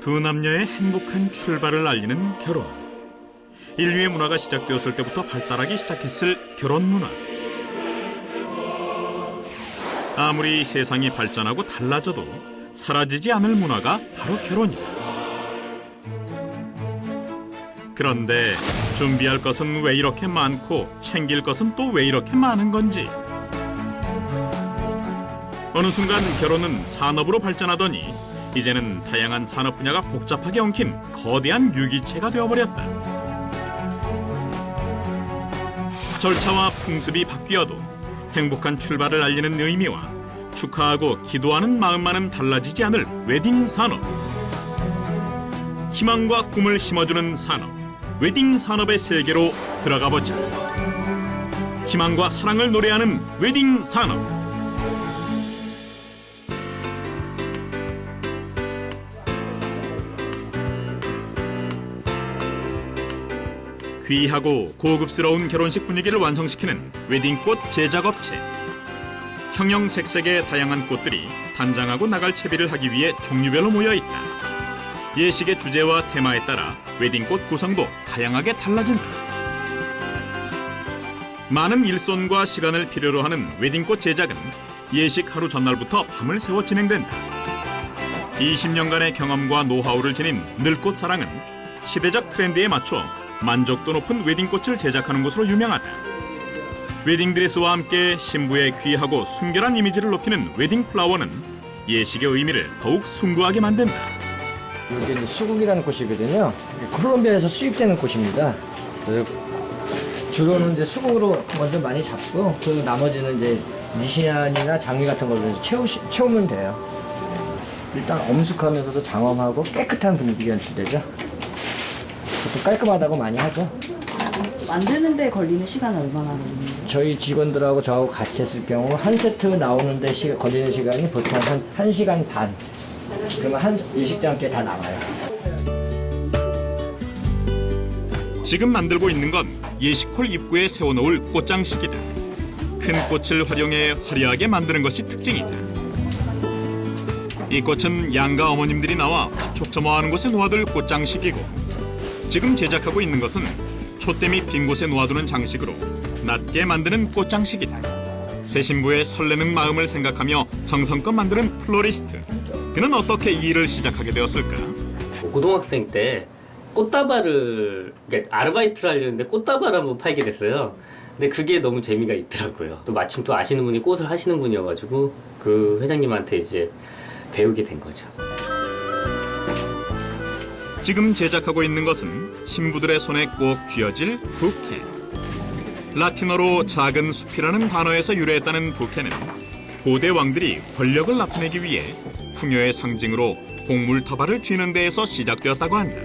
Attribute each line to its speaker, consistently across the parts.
Speaker 1: 두 남녀의 행복한 출발을 알리는 결혼. 인류의 문화가 시작되었을 때부터 발달하기 시작했을 결혼 문화. 아무리 세상이 발전하고 달라져도 사라지지 않을 문화가 바로 결혼이다. 그런데 준비할 것은 왜 이렇게 많고 챙길 것은 또 왜 이렇게 많은 건지. 어느 순간 결혼은 산업으로 발전하더니 이제는 다양한 산업 분야가 복잡하게 엉킨 거대한 유기체가 되어버렸다. 절차와 풍습이 바뀌어도 행복한 출발을 알리는 의미와 축하하고 기도하는 마음만은 달라지지 않을 웨딩 산업. 희망과 꿈을 심어주는 산업, 웨딩 산업의 세계로 들어가 보자. 희망과 사랑을 노래하는 웨딩 산업. 귀하고 고급스러운 결혼식 분위기를 완성시키는 웨딩꽃 제작업체. 형형색색의 다양한 꽃들이 단장하고 나갈 채비를 하기 위해 종류별로 모여있다. 예식의 주제와 테마에 따라 웨딩꽃 구성도 다양하게 달라진다. 많은 일손과 시간을 필요로 하는 웨딩꽃 제작은 예식 하루 전날부터 밤을 새워 진행된다. 20년간의 경험과 노하우를 지닌 늘꽃사랑은 시대적 트렌드에 맞춰 만족도 높은 웨딩꽃을 제작하는 곳으로 유명하다. 웨딩드레스와 함께 신부의 귀하고 순결한 이미지를 높이는 웨딩플라워는 예식의 의미를 더욱 숭고하게 만든다.
Speaker 2: 이게 이제 수국이라는 꽃이거든요. 콜롬비아에서 수입되는 꽃입니다. 주로는 이제 수국으로 먼저 많이 잡고 그 나머지는 이제 니시안이나 장미 같은 걸로 채우면 돼요. 일단 엄숙하면서도 장엄하고 깨끗한 분위기가 연출되죠. 보통 깔끔하다고 많이 하죠.
Speaker 3: 만드는 데 걸리는 시간은 얼마나 걸리나요?
Speaker 2: 저희 직원들하고 저하고 같이 했을 경우 한 세트 나오는데 걸리는 시간이 보통 한 1시간 반. 그러면 한 예식장께 다 나와요.
Speaker 1: 지금 만들고 있는 건 예식홀 입구에 세워놓을 꽃장식이다. 큰 꽃을 활용해 화려하게 만드는 것이 특징이다. 이 꽃은 양가 어머님들이 나와 화촉점화하는 곳에 놓아둘 꽃장식이고, 지금 제작하고 있는 것은 촛대미 빈 곳에 놓아두는 장식으로 낮게 만드는 꽃장식이다. 새 신부의 설레는 마음을 생각하며 정성껏 만드는 플로리스트. 그는 어떻게 이 일을 시작하게 되었을까?
Speaker 4: 고등학생 때 꽃다발을 아르바이트를 하려는데 꽃다발을 한번 팔게 됐어요. 근데 그게 너무 재미가 있더라고요. 또 마침 또 아시는 분이 꽃을 하시는 분이어가지고 그 회장님한테 이제 배우게 된 거죠.
Speaker 1: 지금 제작하고 있는 것은 신부들의 손에 꼭 쥐어질 부케. 라틴어로 작은 숲이라는 단어에서 유래했다는 부케는 고대 왕들이 권력을 나타내기 위해 풍요의 상징으로 곡물 터바를 쥐는 데에서 시작되었다고 한다.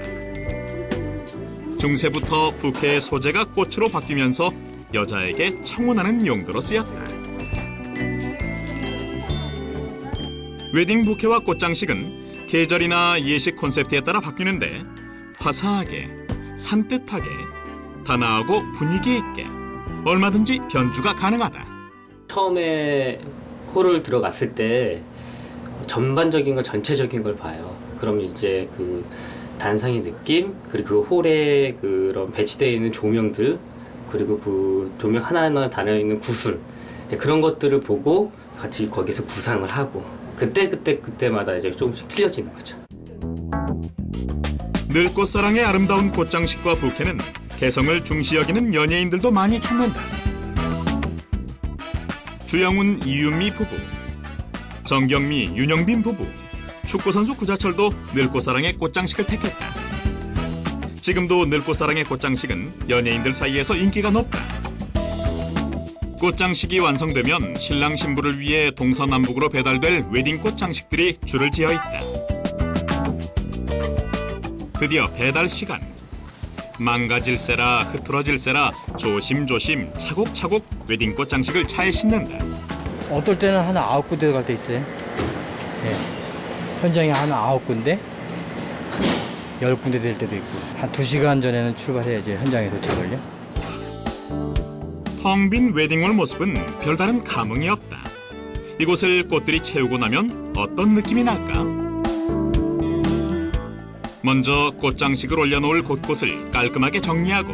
Speaker 1: 중세부터 부케의 소재가 꽃으로 바뀌면서 여자에게 청혼하는 용도로 쓰였다. 웨딩 부케와 꽃장식은 계절이나 예식 콘셉트에 따라 바뀌는데 화사하게, 산뜻하게, 단아하고 분위기 있게 얼마든지 변주가 가능하다.
Speaker 4: 처음에 홀을 들어갔을 때 전반적인 걸 전체적인 걸 봐요. 그럼 이제 그 단상의 느낌, 그리고 그 홀에 그런 배치되어 있는 조명들, 그리고 그 조명 하나하나 달려있는 구슬, 이제 그런 것들을 보고 같이 거기서 구상을 하고 그때마다 이제 조금씩 틀려지는 거죠.
Speaker 1: 늘꽃사랑의 아름다운 꽃장식과 부케는 개성을 중시 여기는 연예인들도 많이 찾는다. 주영훈, 이윤미 부부, 정경미, 윤영빈 부부, 축구선수 구자철도 늘꽃사랑의 꽃장식을 택했다. 지금도 늘꽃사랑의 꽃장식은 연예인들 사이에서 인기가 높다. 꽃장식이 완성되면 신랑 신부를 위해 동서남북으로 배달될 웨딩꽃 장식들이 줄을 지어 있다. 드디어 배달 시간. 망가질세라 흐트러질세라 조심조심 차곡차곡 웨딩꽃 장식을 차에 싣는다.
Speaker 5: 어떨 때는 한 9군데 갈 때 있어요. 네. 현장에 한 9군데, 10군데 될 때도 있고. 한 2시간 전에는 출발해야지 현장에 도착을요.
Speaker 1: 텅 빈 웨딩홀 모습은 별다른 감흥이 없다. 이곳을 꽃들이 채우고 나면 어떤 느낌이 날까? 먼저 꽃장식을 올려놓을 곳곳을 깔끔하게 정리하고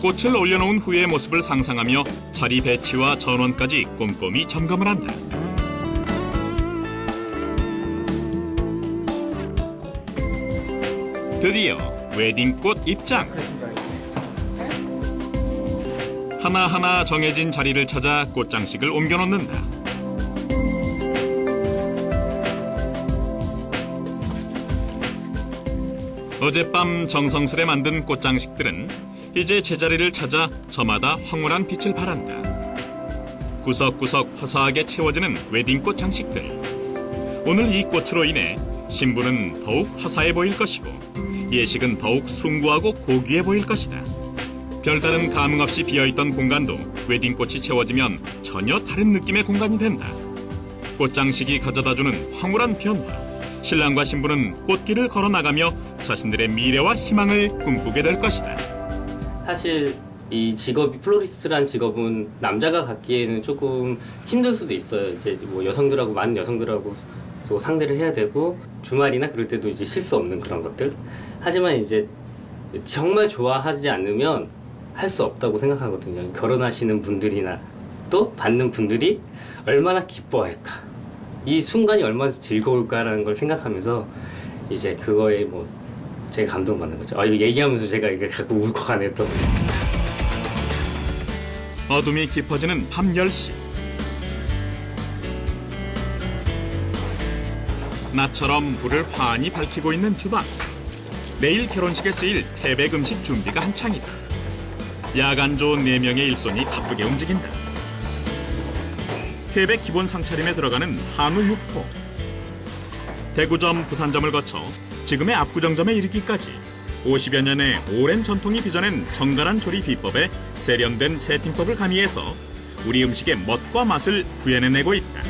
Speaker 1: 꽃을 올려놓은 후의 모습을 상상하며 자리 배치와 전원까지 꼼꼼히 점검을 한다. 드디어 웨딩꽃 입장. 하나하나 정해진 자리를 찾아 꽃장식을 옮겨놓는다. 어젯밤 정성스레 만든 꽃장식들은 이제 제자리를 찾아 저마다 황홀한 빛을 발한다. 구석구석 화사하게 채워지는 웨딩꽃 장식들. 오늘 이 꽃으로 인해 신부는 더욱 화사해 보일 것이고 예식은 더욱 숭고하고 고귀해 보일 것이다. 별다른 감흥 없이 비어있던 공간도 웨딩꽃이 채워지면 전혀 다른 느낌의 공간이 된다. 꽃장식이 가져다주는 황홀한 변화. 신랑과 신부는 꽃길을 걸어나가며 자신들의 미래와 희망을 꿈꾸게 될 것이다.
Speaker 4: 사실 이 직업이 플로리스트란 직업은 남자가 갖기에는 조금 힘들 수도 있어요. 이제 뭐 여성들하고 많은 여성들하고 또 상대를 해야 되고 주말이나 그럴 때도 이제 쉴 수 없는 그런 것들. 하지만 이제 정말 좋아하지 않으면 할 수 없다고 생각하거든요. 결혼하시는 분들이나 또 받는 분들이 얼마나 기뻐할까, 이 순간이 얼마나 즐거울까라는 걸 생각하면서 이제 그거에 뭐 제가 감동받는 거죠. 이거 얘기하면서 제가 이게 자꾸 울컥하네요 또.
Speaker 1: 어둠이 깊어지는 밤 10시. 나처럼 불을 환히 밝히고 있는 주방. 내일 결혼식에 쓰일 태백 음식 준비가 한창이다. 야간 좋은 4명의 일손이 바쁘게 움직인다. 태백 기본 상차림에 들어가는 한우 6호. 대구점, 부산점을 거쳐 지금의 압구정점에 이르기까지 50여 년의 오랜 전통이 빚어낸 정갈한 조리 비법에 세련된 세팅법을 가미해서 우리 음식의 멋과 맛을 구현해내고 있다.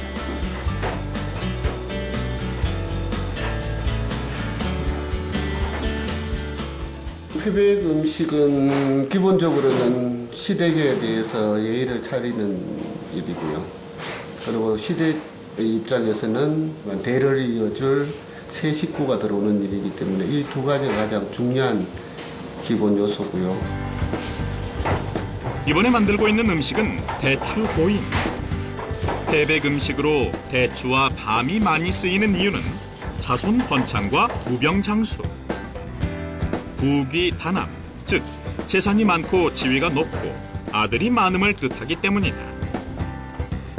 Speaker 6: 태백 음식은 기본적으로는 시댁에 대해서 예의를 차리는 일이고요. 그리고 시댁의 입장에서는 대를 이어줄 새 식구가 들어오는 일이기 때문에 이 두 가지가 가장 중요한 기본 요소고요.
Speaker 1: 이번에 만들고 있는 음식은 대추 고인. 태백 음식으로 대추와 밤이 많이 쓰이는 이유는 자손 번창과 무병장수. 부귀 단함, 즉 재산이 많고 지위가 높고 아들이 많음을 뜻하기 때문이다.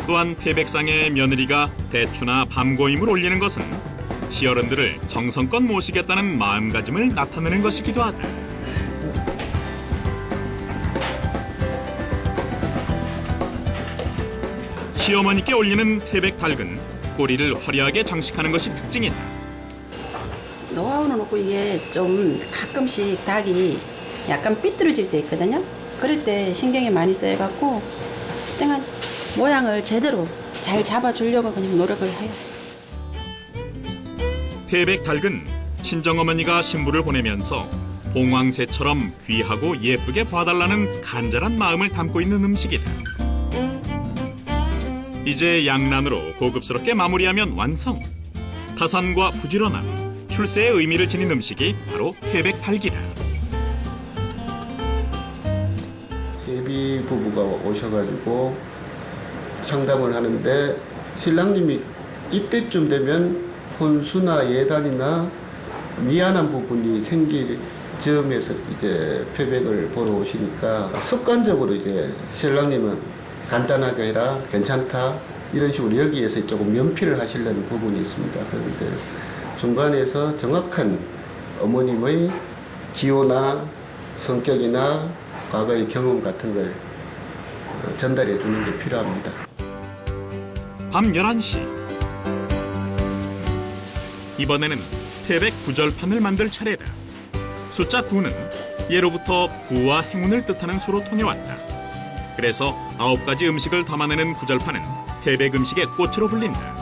Speaker 1: 또한 태백상의 며느리가 대추나 밤고임을 올리는 것은 시어른들을 정성껏 모시겠다는 마음가짐을 나타내는 것이기도 하다. 시어머니께 올리는 태백 닭은 꼬리를 화려하게 장식하는 것이 특징이다.
Speaker 7: 노하우는 없고 이게 좀 가끔씩 닭이 약간 삐뚤어질 때 있거든요. 그럴 때 신경이 많이 쓰여갖고 땡한 모양을 제대로 잘 잡아주려고 그냥 노력을 해요.
Speaker 1: 태백 닭은 친정어머니가 신부를 보내면서 봉황새처럼 귀하고 예쁘게 봐달라는 간절한 마음을 담고 있는 음식이다. 이제 양란으로 고급스럽게 마무리하면 완성. 다산과 부지런함, 출세의 의미를 지닌 음식이 바로 태백 닭이다.
Speaker 6: 예비 부부가 오셔가지고 상담을 하는데 신랑님이 이때쯤 되면 혼수나 예단이나 미안한 부분이 생길 점에서 이제 태백을 보러 오시니까 습관적으로 이제 신랑님은 간단하게 해라, 괜찮다, 이런 식으로 여기에서 조금 면피를 하시려는 부분이 있습니다. 그런데 중간에서 정확한 어머님의 기호나 성격이나 과거의 경험 같은 걸 전달해 주는 게 필요합니다.
Speaker 1: 밤 11시. 이번에는 태백 구절판을 만들 차례다. 숫자 9는 예로부터 부와 행운을 뜻하는 수로 통해왔다. 그래서 9가지 음식을 담아내는 구절판은 태백 음식의 꽃으로 불린다.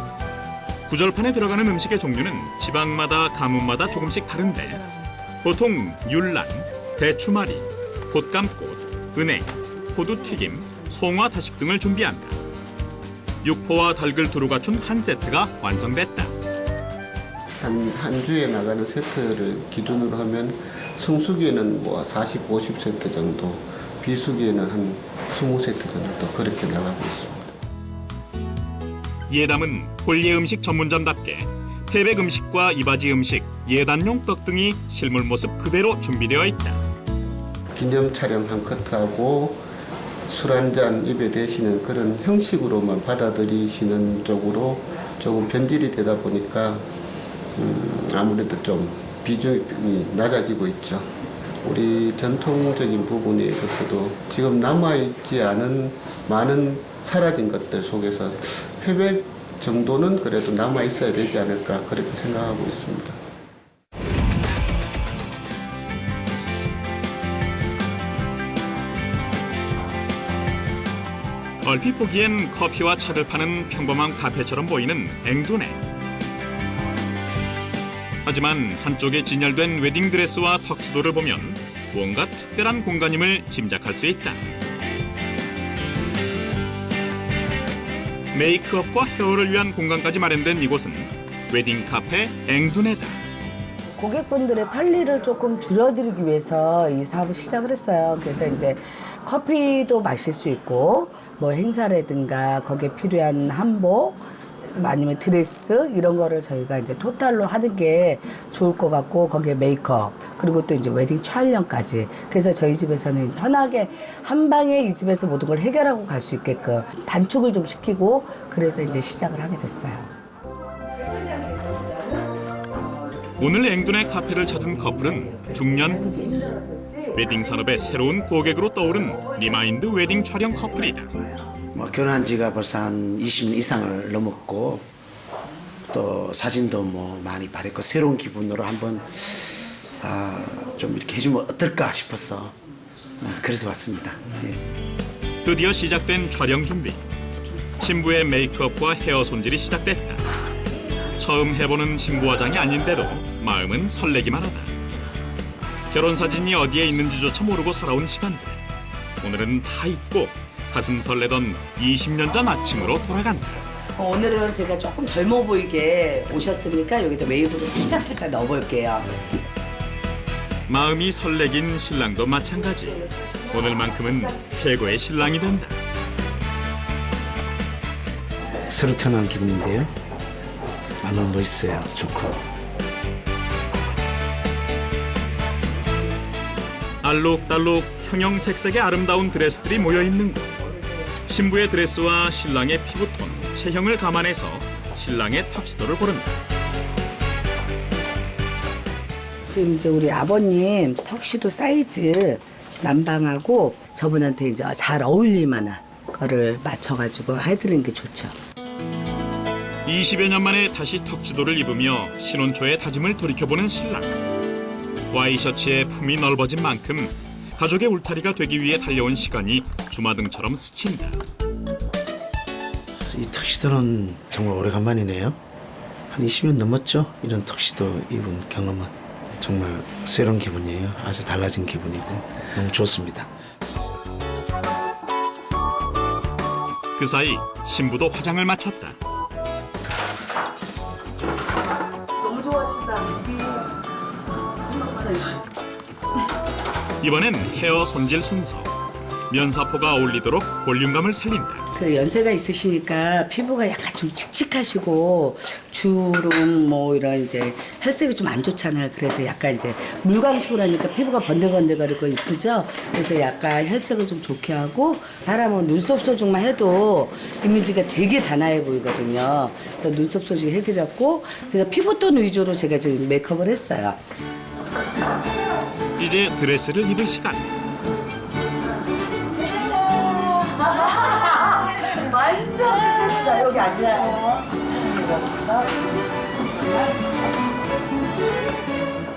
Speaker 1: 구절판에 들어가는 음식의 종류는 지방마다 가문마다 조금씩 다른데 보통 율란, 대추말이, 곶감꽃, 은행, 호두튀김, 송화다식 등을 준비한다. 육포와 닭을 두루 갖춘 한 세트가 완성됐다.
Speaker 6: 한 주에 나가는 세트를 기준으로 하면 성수기에는 뭐 40, 50세트 정도, 비수기에는 한 20세트 정도 그렇게 나가고 있습니다.
Speaker 1: 예담은 홀예 음식 전문점답게 태백 음식과 이바지 음식, 예단용 떡 등이 실물 모습 그대로 준비되어 있다.
Speaker 6: 기념 촬영 한 커트하고 술 한 잔 입에 대시는 그런 형식으로만 받아들이시는 쪽으로 조금 변질이 되다 보니까 아무래도 좀 비중이 낮아지고 있죠. 우리 전통적인 부분에 있어서도 지금 남아있지 않은 많은 사라진 것들 속에서 표백 정도는 그래도 남아있어야 되지 않을까 그렇게 생각하고 있습니다.
Speaker 1: 얼핏 보기엔 커피와 차를 파는 평범한 카페처럼 보이는 앵두네. 하지만 한쪽에 진열된 웨딩드레스와 턱시도를 보면 뭔가 특별한 공간임을 짐작할 수 있다. 메이크업과 헤어를 위한 공간까지 마련된 이곳은 웨딩 카페 앵두네다.
Speaker 8: 고객분들의 편리를 조금 줄여드리기 위해서 이 사업을 시작을 했어요. 그래서 이제 커피도 마실 수 있고 뭐 행사라든가 거기에 필요한 한복 아니면 드레스 이런 거를 저희가 이제 토탈로 하는 게 좋을 것 같고 거기에 메이크업 그리고 또 이제 웨딩 촬영까지 그래서 저희 집에서는 편하게 한 방에 이 집에서 모든 걸 해결하고 갈 수 있게끔 단축을 좀 시키고 그래서 이제 시작을 하게 됐어요.
Speaker 1: 오늘 앵두네 카페를 찾은 커플은 중년 부부. 웨딩 산업의 새로운 고객으로 떠오른 리마인드 웨딩 촬영 커플이다.
Speaker 9: 뭐 결혼한 지가 벌써 한 20년 이상을 넘었고 또 사진도 뭐 많이 바랬고 새로운 기분으로 한번 좀 이렇게 해주면 어떨까 싶어서 그래서 왔습니다. 예.
Speaker 1: 드디어 시작된 촬영 준비. 신부의 메이크업과 헤어 손질이 시작됐다. 처음 해보는 신부 화장이 아닌데도 마음은 설레기만 하다. 결혼 사진이 어디에 있는지조차 모르고 살아온 시간들. 오늘은 다 잊고 가슴 설레던 20년 전 아침으로 돌아간다.
Speaker 8: 오늘은 제가 조금 젊어 보이게 오셨으니까 여기다 웨이브로 살짝 넣어볼게요.
Speaker 1: 마음이 설레긴 신랑도 마찬가지. 오늘만큼은 최고의 신랑이 된다.
Speaker 9: 새로 태어난 기분인데요. 너무 멋있어요. 좋고.
Speaker 1: 알록달록 형형색색의 아름다운 드레스들이 모여있는 곳. 신부의 드레스와 신랑의 피부톤, 체형을 감안해서 신랑의 턱시도를 고른다.
Speaker 8: 지금 이제 우리 아버님 턱시도 사이즈 남방하고 저분한테 이제 잘 어울릴 만한 거를 맞춰가지고 해드리는 게 좋죠.
Speaker 1: 20여 년 만에 다시 턱시도를 입으며 신혼 초의 다짐을 돌이켜보는 신랑. 와이셔츠의 품이 넓어진 만큼 가족의 울타리가 되기 위해 달려온 시간이 주마등처럼 스친다.
Speaker 9: 이 턱시도는 정말 오래간만이네요. 한 20년 넘었죠? 이런 턱시도 입은 경험은. 정말 새로운 기분이에요. 아주 달라진 기분이고 너무 좋습니다.
Speaker 1: 그 사이 신부도 화장을 마쳤다.
Speaker 8: 너무 좋아하신다.
Speaker 1: 이번엔 헤어 손질 순서. 면사포가 어울리도록 볼륨감을 살린다.
Speaker 8: 그 연세가 있으시니까 피부가 약간 좀 칙칙하시고 주름 뭐 이런 이제 혈색이 좀 안 좋잖아요. 그래서 약간 이제 물광식으로 하니까 피부가 번들번들거리고 이쁘죠. 그래서 약간 혈색을 좀 좋게 하고 사람은 눈썹 소중만 해도 이미지가 되게 단아해 보이거든요. 그래서 눈썹 소중 해드렸고 그래서 피부톤 위주로 제가 지금 메이크업을 했어요.
Speaker 1: 이제 드레스를 입을 시간.
Speaker 8: 완전 끝내준다. 여기 앉아요.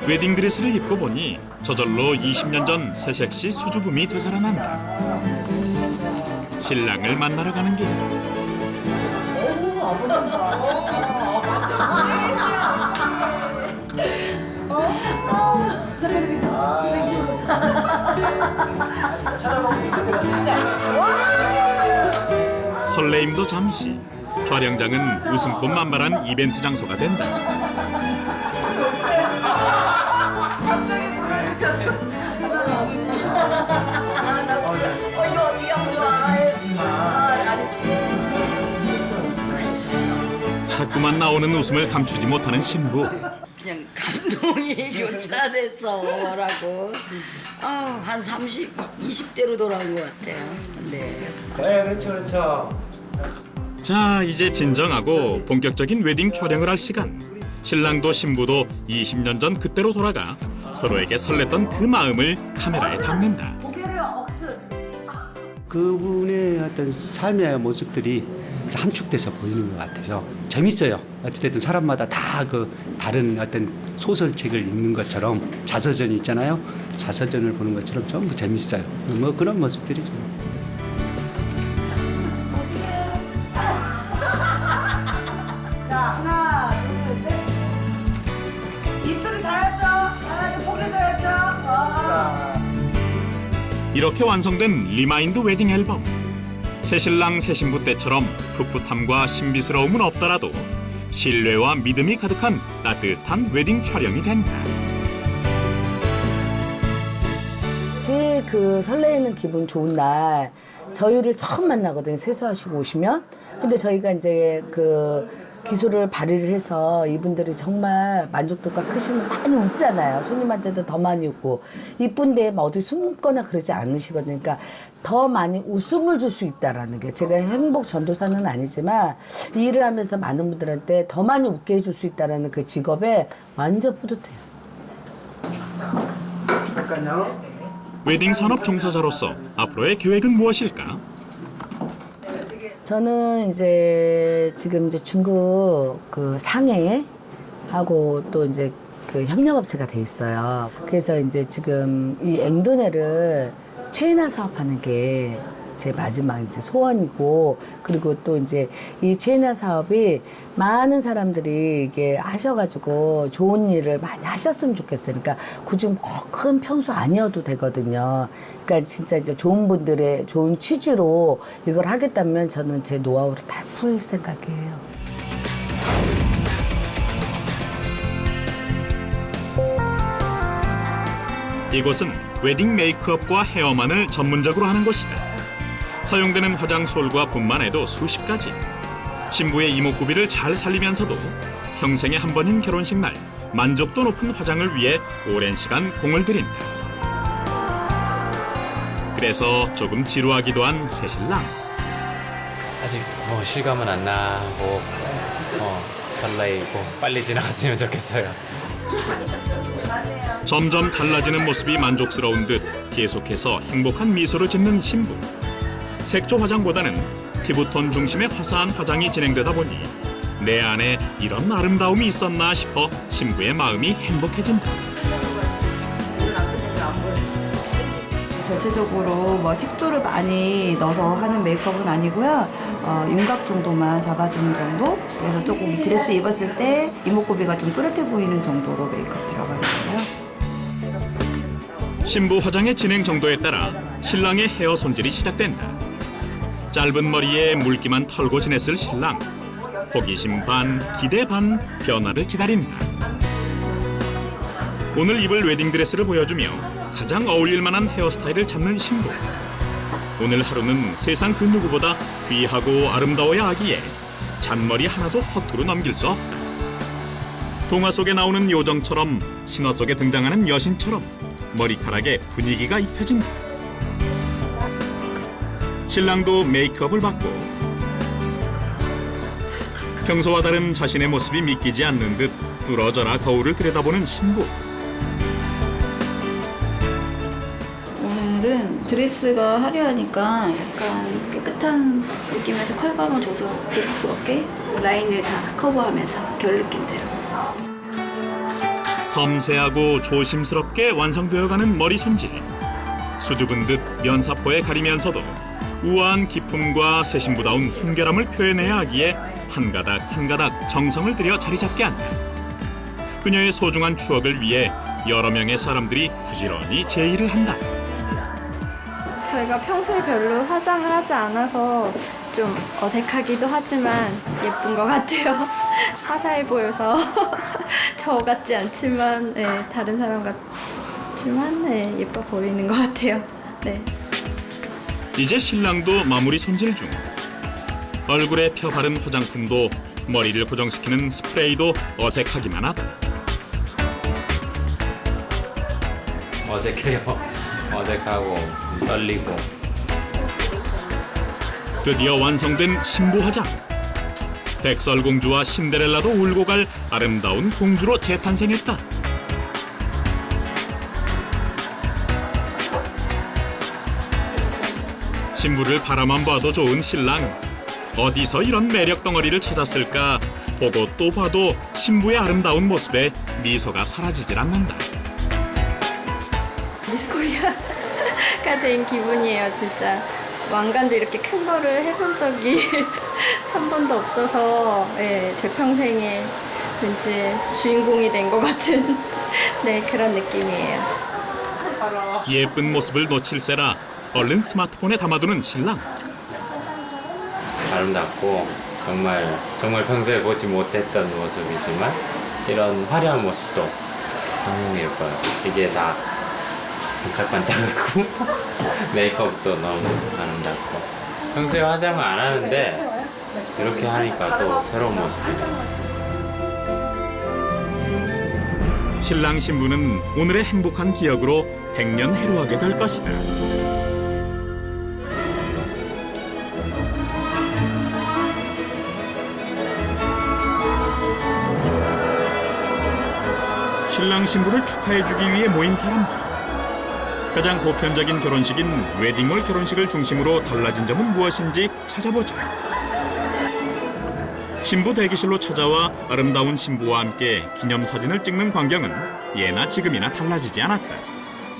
Speaker 1: 웨딩드레스를 입고 보니 저절로 20년 전 새색시 수줍음이 되살아난다. 신랑을 만나러 가는 길. 설레임도 잠시. 촬영장은 웃음꽃 만발한 이벤트 장소가 된다. 자꾸만 나오는 웃음을 감추지 못하는 신부.
Speaker 10: 그냥 감동이 교차돼서 뭐라고 한 30, 20대로 돌아온 것 같아요. 네.
Speaker 9: 그렇죠.
Speaker 1: 자, 이제 진정하고 본격적인 웨딩 촬영을 할 시간. 신랑도 신부도 20년 전 그때로 돌아가 서로에게 설렜던 그 마음을 카메라에 담는다.
Speaker 11: 그분의 어떤 삶의 모습들이 함축돼서 보이는 것 같아서 재밌어요. 어찌됐든 사람마다 다 그 다른 어떤 소설책을 읽는 것처럼 자서전 있잖아요. 자서전을 보는 것처럼 전부 재밌어요. 뭐 그런 모습들이 좀.
Speaker 8: 자, 하나, 둘, 셋. 입술이 닿았죠? 하나, 포개져야죠?
Speaker 1: 이렇게 완성된 리마인드 웨딩 앨범. 새신랑 새신부 때처럼 풋풋함과 신비스러움은 없더라도 신뢰와 믿음이 가득한 따뜻한 웨딩 촬영이 된다.
Speaker 8: 제일 그 설레이는 기분 좋은 날 저희를 처음 만나거든요. 세수하시고 오시면. 근데 저희가 이제 그 기술을 발휘를 해서 이분들이 정말 만족도가 크시면 많이 웃잖아요. 손님한테도 더 많이 웃고 이쁜데 막 어디 숨거나 그러지 않으시거든요. 그러니까 더 많이 웃음을 줄 수 있다라는 게 제가 행복 전도사는 아니지만 이 일을 하면서 많은 분들한테 더 많이 웃게 해줄 수 있다라는 그 직업에 완전 뿌듯해요.
Speaker 1: 웨딩 산업 종사자로서 앞으로의 계획은 무엇일까?
Speaker 8: 저는 이제 지금 이제 중국 그 상해 하고 또 이제 그 협력업체가 돼 있어요. 그래서 이제 지금 이 앵두네를 최인화 사업하는 게 제 마지막 이제 소원이고, 그리고 또 이제 이 최인화 사업이 많은 사람들이 이게 하셔가지고 좋은 일을 많이 하셨으면 좋겠어요. 그러니까 굳이 뭐 큰 평수 아니어도 되거든요. 그러니까 진짜 이제 좋은 분들의 좋은 취지로 이걸 하겠다면 저는 제 노하우를 다 풀 생각이에요.
Speaker 1: 이곳은 웨딩 메이크업과 헤어만을 전문적으로 하는 곳이다. 사용되는 화장솔과 분만 해도 수십 가지. 신부의 이목구비를 잘 살리면서도 평생에 한 번인 결혼식 날 만족도 높은 화장을 위해 오랜 시간 공을 들인다. 그래서 조금 지루하기도 한 새신랑.
Speaker 12: 아직 실감은 안 나고 설레이고 빨리 지나갔으면 좋겠어요.
Speaker 1: 점점 달라지는 모습이 만족스러운 듯 계속해서 행복한 미소를 짓는 신부. 색조 화장보다는 피부톤 중심의 화사한 화장이 진행되다 보니 내 안에 이런 아름다움이 있었나 싶어 신부의 마음이 행복해진다.
Speaker 3: 전체적으로 뭐 색조를 많이 넣어서 하는 메이크업은 아니고요. 윤곽 정도만 잡아주는 정도. 그래서 조금 드레스 입었을 때 이목구비가 좀 또렷해 보이는 정도로 메이크업 들어가는 거예요.
Speaker 1: 신부 화장의 진행 정도에 따라 신랑의 헤어 손질이 시작된다. 짧은 머리에 물기만 털고 지냈을 신랑. 호기심 반, 기대 반, 변화를 기다린다. 오늘 입을 웨딩드레스를 보여주며 가장 어울릴 만한 헤어스타일을 찾는 신부. 오늘 하루는 세상 그 누구보다 귀하고 아름다워야 하기에 잔머리 하나도 허투루 넘길 수 없다. 동화 속에 나오는 요정처럼 신화 속에 등장하는 여신처럼 머리카락에 분위기가 입혀진다. 신랑도 메이크업을 받고 평소와 다른 자신의 모습이 믿기지 않는 듯 뚫어져라 거울을 들여다보는 신부.
Speaker 3: 오늘은 드레스가 화려하니까 약간 깨끗한 느낌에서 컬감을 줘서 고급스럽게 라인을 다 커버하면서 결 느낌대로.
Speaker 1: 섬세하고 조심스럽게 완성되어가는 머리 손질. 수줍은 듯 면사포에 가리면서도 우아한 기품과 새신부다운 순결함을 표현해야 하기에 한 가닥 한 가닥 정성을 들여 자리 잡게 한다. 그녀의 소중한 추억을 위해 여러 명의 사람들이 부지런히 제의를 한다.
Speaker 13: 저희가 평소에 별로 화장을 하지 않아서 좀 어색하기도 하지만 예쁜 것 같아요. 화사해 보여서 저 같지 않지만 다른 사람 같지만 예뻐 보이는 것 같아요. 네.
Speaker 1: 이제 신랑도 마무리 손질 중. 얼굴에 펴바른 화장품도 머리를 고정시키는 스프레이도 어색하기만 하다.
Speaker 12: 어색해요. 어색하고 떨리고.
Speaker 1: 드디어 완성된 신부 화장. 백설공주와 신데렐라도 울고 갈 아름다운 공주로 재탄생했다. 신부를 바라만 봐도 좋은 신랑. 어디서 이런 매력 덩어리를 찾았을까? 보고 또 봐도 신부의 아름다운 모습에 미소가 사라지질 않는다.
Speaker 13: 미스 코리아가 된 기분이에요, 진짜. 왕관도 이렇게 큰 거를 해본 적이 한 번도 없어서 네, 제 평생에 왠지 주인공이 된 것 같은 네, 그런 느낌이에요.
Speaker 1: 예쁜 모습을 놓칠세라 얼른 스마트폰에 담아두는 신랑.
Speaker 12: 아름답고 정말 평소에 보지 못했던 모습이지만 이런 화려한 모습도 너무 예뻐요. 이게 다 반짝반짝하고 메이크업도 너무 아름답고 평소에 화장을 안 하는데 이렇게 하니까 또 새로운 모습이에요.
Speaker 1: 신랑 신부는 오늘의 행복한 기억으로 100년 해로하게 될 것이다. 신랑 신부를 축하해주기 위해 모인 사람들. 가장 보편적인 결혼식인 웨딩홀 결혼식을 중심으로 달라진 점은 무엇인지 찾아보자. 신부 대기실로 찾아와 아름다운 신부와 함께 기념사진을 찍는 광경은 예나 지금이나 달라지지 않았다.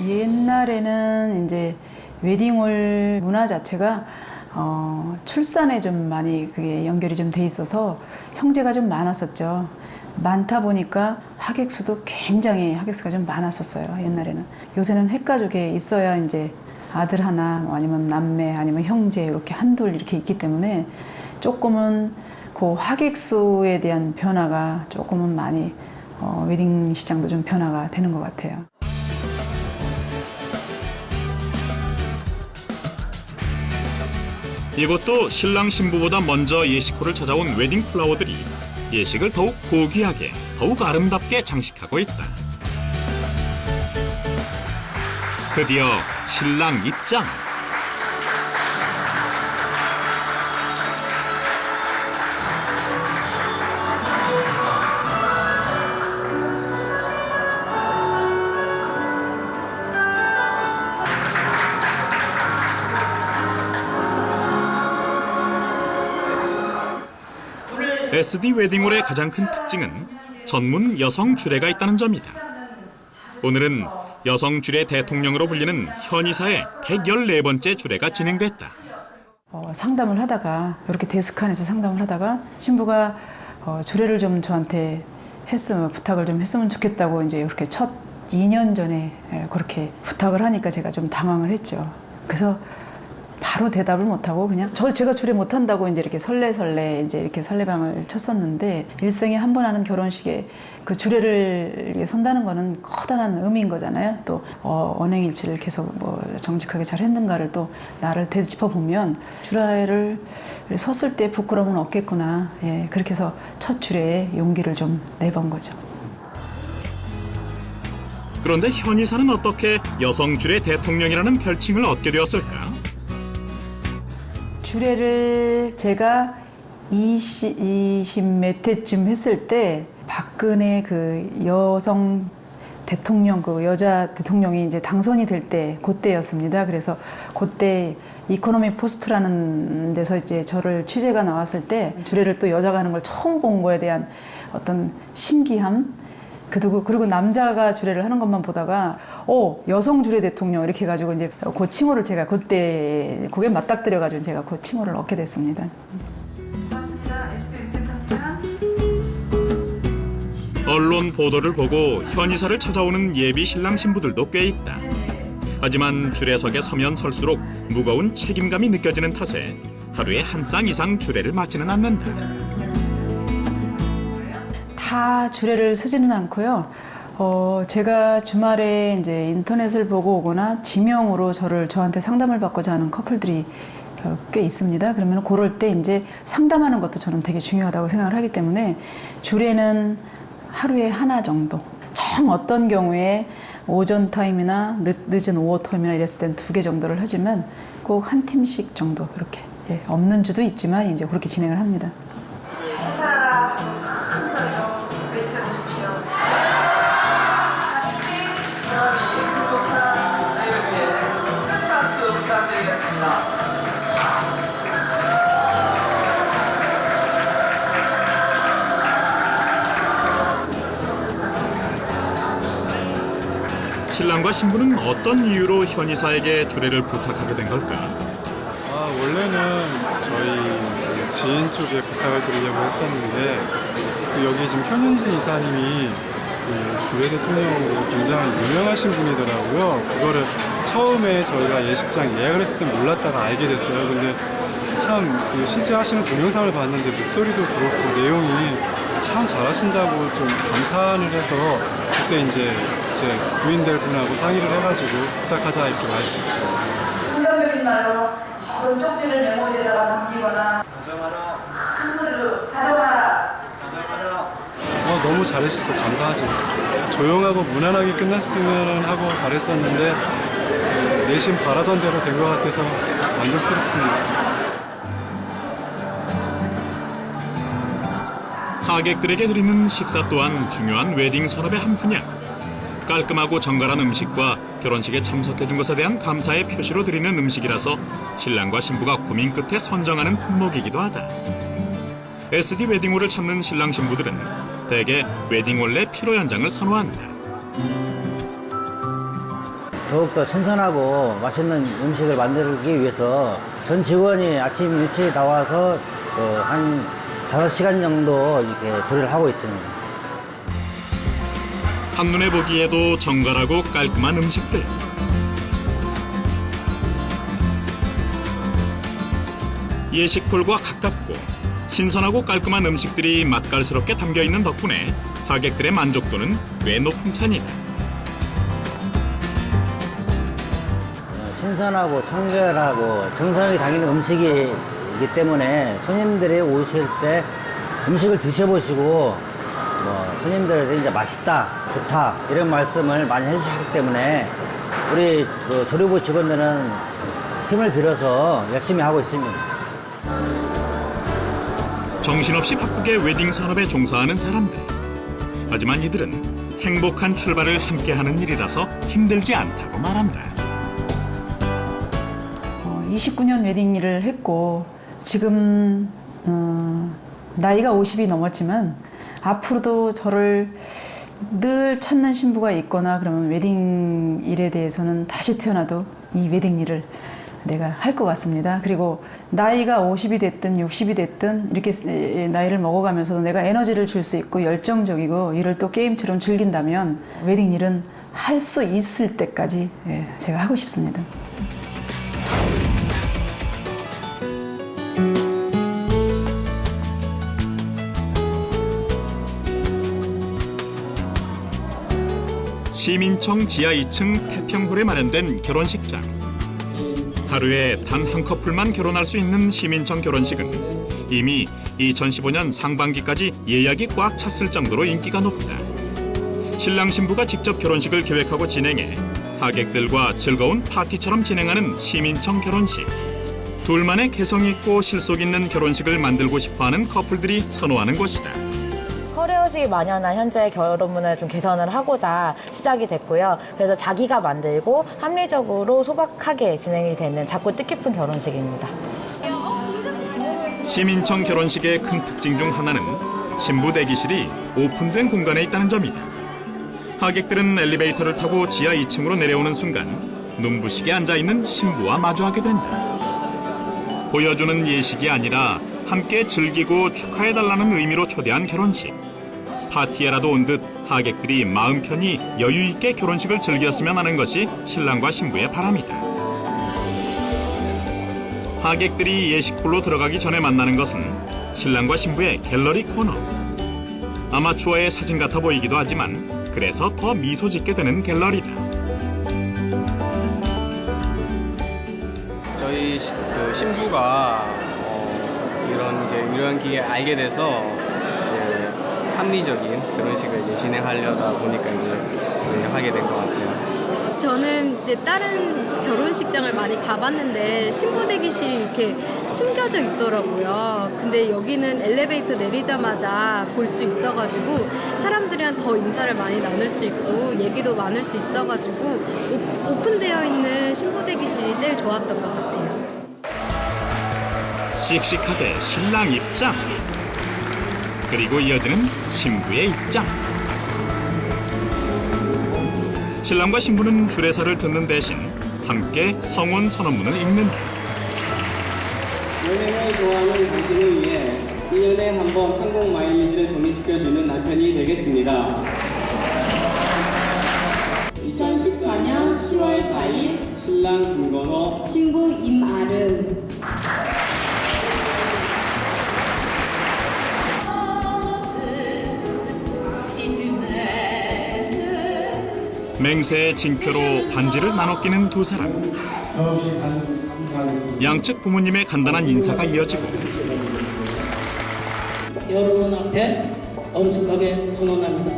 Speaker 14: 옛날에는 이제 웨딩홀 문화 자체가 출산에 좀 많이 그게 연결이 좀 돼 있어서 형제가 좀 많았었죠. 많다 보니까 하객수가 좀 많았었어요. 옛날에는. 요새는 핵가족에 있어야 이제 아들 하나, 뭐 아니면 남매, 아니면 형제 이렇게 한둘 이렇게 있기 때문에 조금은 그 하객수에 대한 변화가 조금은 많이 웨딩 시장도 좀 변화가 되는 것 같아요.
Speaker 1: 이것도 신랑 신부보다 먼저 예식홀을 찾아온 웨딩 플라워들이 예식을 더욱 고귀하게, 더욱 아름답게 장식하고 있다. 드디어 신랑 입장. SD 웨딩홀의 가장 큰 특징은 전문 여성 주례가 있다는 점이다. 오늘은 여성 주례 대통령으로 불리는 현이사의 114번째 주례가 진행됐다.
Speaker 14: 상담을 하다가 이렇게 데스크 안에서 상담을 하다가 신부가 주례를 좀 저한테 부탁을 좀 했으면 좋겠다고 이제 이렇게 첫 2년 전에 그렇게 부탁을 하니까 제가 좀 당황을 했죠. 그래서 바로 대답을 못하고 그냥 제가 주례 못한다고 이제 이렇게 설레 이제 이렇게 설레방을 쳤었는데 일생에 한 번 하는 결혼식에 그 주례를 이렇게 선다는 거는 커다란 의미인 거잖아요. 또 언행일치를 계속 뭐 정직하게 잘 했는가를 또 나를 되짚어 보면 주례를 섰을 때 부끄러움은 없겠구나. 예, 그렇게 해서 첫 주례에 용기를 좀 내본 거죠.
Speaker 1: 그런데 현이사는 어떻게 여성 주례 대통령이라는 별칭을 얻게 되었을까?
Speaker 14: 주례를 제가 20몇 회쯤 했을 때 박근혜 그 여성 대통령, 그 여자 대통령이 이제 당선이 될 때 그때였습니다. 그래서 그때 이코노미 포스트라는 데서 이제 저를 취재가 나왔을 때 주례를 또 여자가 하는 걸 처음 본 거에 대한 어떤 신기함, 그리고 남자가 주례를 하는 것만 보다가 여성 주례 대통령 이렇게 해가지고 이제 그 칭호를 제가 그때 그게 맞닥뜨려가지고 제가 그 칭호를 얻게 됐습니다.
Speaker 1: 언론 보도를 보고 현이사를 찾아오는 예비 신랑 신부들도 꽤 있다. 하지만 주례석에 서면 설수록 무거운 책임감이 느껴지는 탓에 하루에 한 쌍 이상 주례를 맞지는 않는다.
Speaker 14: 다 주례를 쓰지는 않고요. 제가 주말에 이제 인터넷을 보고 오거나 지명으로 저한테 상담을 받고자 하는 커플들이 꽤 있습니다. 그러면 그럴 때 이제 상담하는 것도 저는 되게 중요하다고 생각을 하기 때문에 주례는 하루에 하나 정도. 정 어떤 경우에 오전 타임이나 늦은 오후 타임이나 이랬을 때는 2개 정도를 하지만 꼭 한 팀씩 정도 이렇게 없는 주도 있지만 이제 그렇게 진행을 합니다.
Speaker 15: 잘 살아라 항상 외쳐주십시오. 큰 박수 부탁드리겠습니다.
Speaker 1: 신랑과 신부는 어떤 이유로 현이사에게 주례를 부탁하게 된 걸까?
Speaker 16: 원래는 저희 지인 쪽에 부탁을 드리려고 했었는데 여기 지금 현윤진 이사님이 주례 대통령으로 굉장히 유명하신 분이더라고요. 그거를 처음에 저희가 예식장 예약을 했을 때 몰랐다가 알게 됐어요. 근데 참 실제 하시는 동영상을 봤는데 목소리도 그렇고 내용이 참 잘하신다고 좀 감탄을 해서 그때 이제 제 부인 될 분하고 상의를 해가지고 부탁하자 이렇게 많이 됐죠.
Speaker 15: 긍정적인 말로 작은 쪽지를 메모지에다가 남기거나
Speaker 16: 가져가라.
Speaker 15: 큰 소리로 가져가라.
Speaker 16: 너무 잘해주셔서 감사하죠. 조용하고 무난하게 끝났으면 하고 바랬었는데 내심 바라던 대로 된 것 같아서 만족스럽습니다.
Speaker 1: 하객들에게 드리는 식사 또한 중요한 웨딩 산업의 한 분야. 깔끔하고 정갈한 음식과 결혼식에 참석해준 것에 대한 감사의 표시로 드리는 음식이라서 신랑과 신부가 고민 끝에 선정하는 품목이기도 하다. SD 웨딩홀을 찾는 신랑 신부들은 대개 웨딩홀 내 피로 연장을 선호한다.
Speaker 17: 더욱더 신선하고 맛있는 음식을 만들기 위해서 전 직원이 아침 일찍 나와서 한 5시간 정도 이렇게 조리를 하고 있습니다.
Speaker 1: 한눈에 보기에도 정갈하고 깔끔한 음식들. 예식홀과 가깝고 신선하고 깔끔한 음식들이 맛깔스럽게 담겨있는 덕분에 하객들의 만족도는 꽤 높은 편이다.
Speaker 17: 신선하고 청결하고 정성이 담긴 음식이기 때문에 손님들이 오실 때 음식을 드셔보시고 손님들한테 이제 맛있다, 좋다 이런 말씀을 많이 해주시기 때문에 우리 조리부 직원들은 힘을 빌어서 열심히 하고 있습니다.
Speaker 1: 정신없이 바쁘게 웨딩 산업에 종사하는 사람들. 하지만 이들은 행복한 출발을 함께하는 일이라서 힘들지 않다고 말한다.
Speaker 14: 29년 웨딩 일을 했고 지금 나이가 50이 넘었지만 앞으로도 저를 늘 찾는 신부가 있거나 그러면 웨딩 일에 대해서는 다시 태어나도 이 웨딩 일을 내가 할 것 같습니다. 그리고 나이가 50이 됐든 60이 됐든 이렇게 나이를 먹어가면서도 내가 에너지를 줄 수 있고 열정적이고 일을 또 게임처럼 즐긴다면 웨딩 일은 할 수 있을 때까지 제가 하고 싶습니다.
Speaker 1: 시민청 지하 2층 태평홀에 마련된 결혼식장. 하루에 단 한 커플만 결혼할 수 있는 시민청 결혼식은 이미 2015년 상반기까지 예약이 꽉 찼을 정도로 인기가 높다. 신랑 신부가 직접 결혼식을 계획하고 진행해 하객들과 즐거운 파티처럼 진행하는 시민청 결혼식. 둘만의 개성 있고 실속 있는 결혼식을 만들고 싶어하는 커플들이 선호하는 곳이다.
Speaker 18: 커리어식이 만연한 현재 결혼문을 좀 개선을 하고자 시작이 됐고요. 그래서 자기가 만들고 합리적으로 소박하게 진행이 되는 작고 뜻깊은 결혼식입니다.
Speaker 1: 시민청 결혼식의 큰 특징 중 하나는 신부 대기실이 오픈된 공간에 있다는 점이다. 하객들은 엘리베이터를 타고 지하 2층으로 내려오는 순간 눈부시게 앉아있는 신부와 마주하게 된다. 보여주는 예식이 아니라 함께 즐기고 축하해달라는 의미로 초대한 결혼식. 파티에라도 온 듯 하객들이 마음 편히 여유 있게 결혼식을 즐겼으면 하는 것이 신랑과 신부의 바람이다. 하객들이 예식홀로 들어가기 전에 만나는 것은 신랑과 신부의 갤러리 코너. 아마추어의 사진 같아 보이기도 하지만 그래서 더 미소 짓게 되는 갤러리다.
Speaker 19: 저희 우리 그 신부가 이런 이제 유년기에 알게 돼서 이제 합리적인 결혼식을 이제 진행하려다 보니까 이제 하게 된 것 같아요.
Speaker 20: 저는 이제 다른 결혼식장을 많이 가봤는데 신부 대기실이 이렇게 숨겨져 있더라고요. 근데 여기는 엘리베이터 내리자마자 볼 수 있어가지고 사람들이랑 더 인사를 많이 나눌 수 있고 얘기도 많을 수 있어가지고 오픈되어 있는 신부 대기실이 제일 좋았던 것 같아요.
Speaker 1: 씩씩하게 신랑 입장, 그리고 이어지는 신부의 입장. 신랑과 신부는 주례사를 듣는 대신 함께 성혼 선언문을 읽는다.
Speaker 21: 연예인을 좋아하는 당신을 위해 1년에 한 번 한국 마일리지를 정리시켜주는 남편이 되겠습니다.
Speaker 22: 2014년 10월 4일
Speaker 21: 신랑 김건호,
Speaker 22: 신부 임아름.
Speaker 1: 맹세의 징표로 반지를 나눠 끼는 두 사람. 양측 부모님의 간단한 인사가 이어지고
Speaker 21: 여러분 앞에 엄숙하게 선언합니다.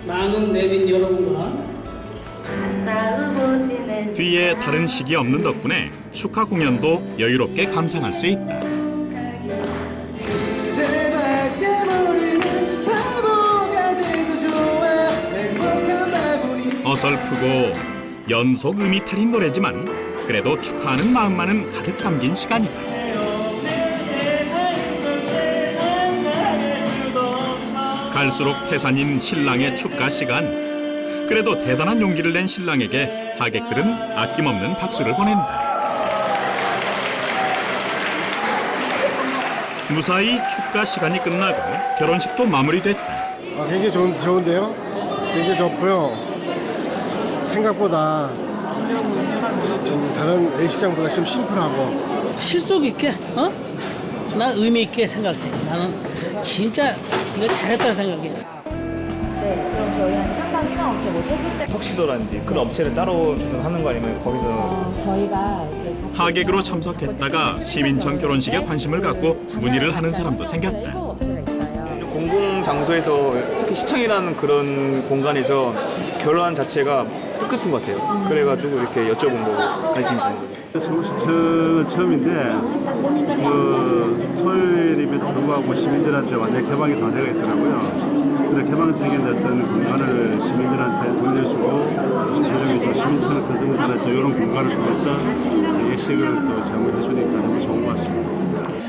Speaker 21: 많은 내빈 여러분과
Speaker 1: 뒤에 다른 식이 없는 덕분에 축하 공연도 여유롭게 감상할 수 있다. 어설프고 연속 음이 탈인 노래지만 그래도 축하하는 마음만은 가득 담긴 시간이다. 갈수록 태산인 신랑의 축가 시간. 그래도 대단한 용기를 낸 신랑에게 하객들은 아낌없는 박수를 보낸다. 무사히 축가 시간이 끝나고 결혼식도 마무리됐다.
Speaker 23: 굉장히 좋은데요? 굉장히 좋고요. 생각보다 좀 다른 A식장보다 좀 심플하고
Speaker 24: 실속 있게, 난 의미 있게 생각해. 나는 진짜 이거 잘했다고 생각해.
Speaker 18: 네, 그럼 저희한테 상담 희망 업체 뭐 세분대
Speaker 25: 턱시도라든지 그런 업체를 따로 조성하는 거 아니면 거기서
Speaker 18: 저희가
Speaker 1: 하객으로 참석했다가 시민청 결혼식에 관심을 갖고 문의를 하는 사람도 생겼다.
Speaker 25: 공공 장소에서 특히 시청이라는 그런 공간에서 결혼 자체가 뜻깊은 것 같아요. 그래가지고 이렇게 여쭤본 거고 관심이 있는 거죠.
Speaker 16: 서울시청은 처음인데 토요일임에도 불구하고 시민들한테 완전 개방이 다 되어 있더라고요. 그래서 개방적인 어떤 공간을 시민들한테 돌려주고 나중에 또 시민청을 더듬으면 또 이런 공간을 통해서 예식을 또 제공해 주니까 너무 좋은 것 같습니다.